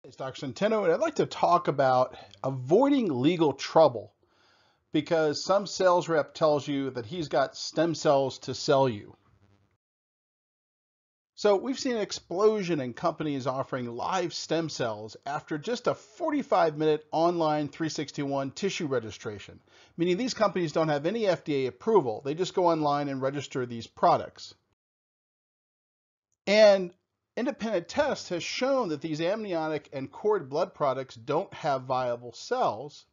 It's Dr. Centeno, and I'd like to talk about avoiding legal trouble because some sales rep tells you that he's got stem cells to sell you. So we've seen an explosion in companies offering live stem cells after just a 45-minute online 361 tissue registration, meaning these companies don't have any FDA approval. They just go online and register these products. And independent tests has shown that these amniotic and cord blood products don't have viable cells.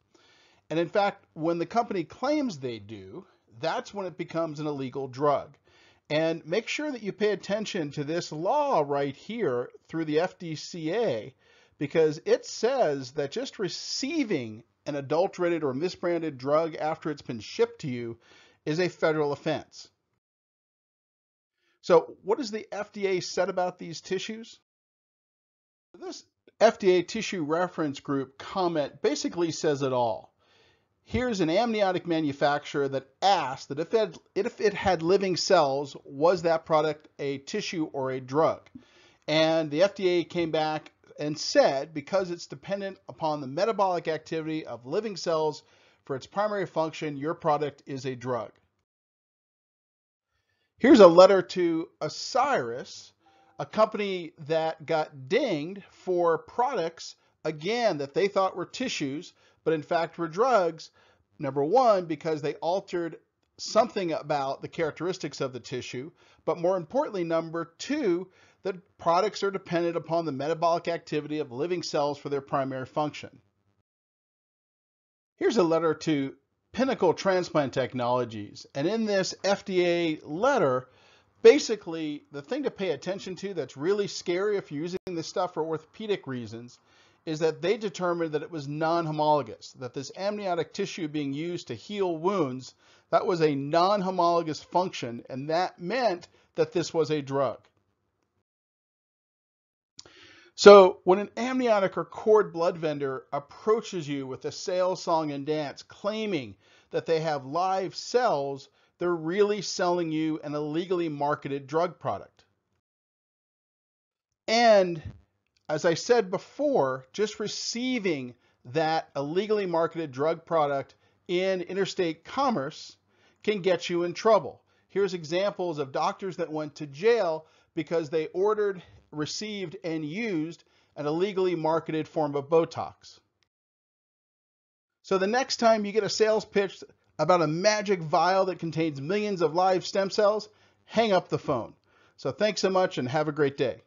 And in fact, when the company claims they do, that's when it becomes an illegal drug. And make sure that you pay attention to this law right here through the FDCA, because it says that just receiving an adulterated or misbranded drug after it's been shipped to you is a federal offense. So what does the FDA said about these tissues? This FDA tissue reference group comment basically says it all. Here's an amniotic manufacturer that asked that if it had living cells, was that product a tissue or a drug? And the FDA came back and said, because it's dependent upon the metabolic activity of living cells for its primary function, your product is a drug. Here's a letter to Osiris, a company that got dinged for products, again, that they thought were tissues, but in fact were drugs. Number one, because they altered something about the characteristics of the tissue, but more importantly, number two, that products are dependent upon the metabolic activity of living cells for their primary function. Here's a letter to Pinnacle Transplant Technologies, and in this FDA letter, basically the thing to pay attention to that's really scary if you're using this stuff for orthopedic reasons is that they determined that it was non-homologous, that this amniotic tissue being used to heal wounds, that was a non-homologous function, and that meant that this was a drug. So when an amniotic or cord blood vendor approaches you with a sales song and dance claiming that they have live cells, they're really selling you an illegally marketed drug product. And as I said before, just receiving that illegally marketed drug product in interstate commerce can get you in trouble. Here's examples of doctors that went to jail because they ordered, received, and used an illegally marketed form of Botox. So the next time you get a sales pitch about a magic vial that contains millions of live stem cells, hang up the phone. So thanks so much and have a great day.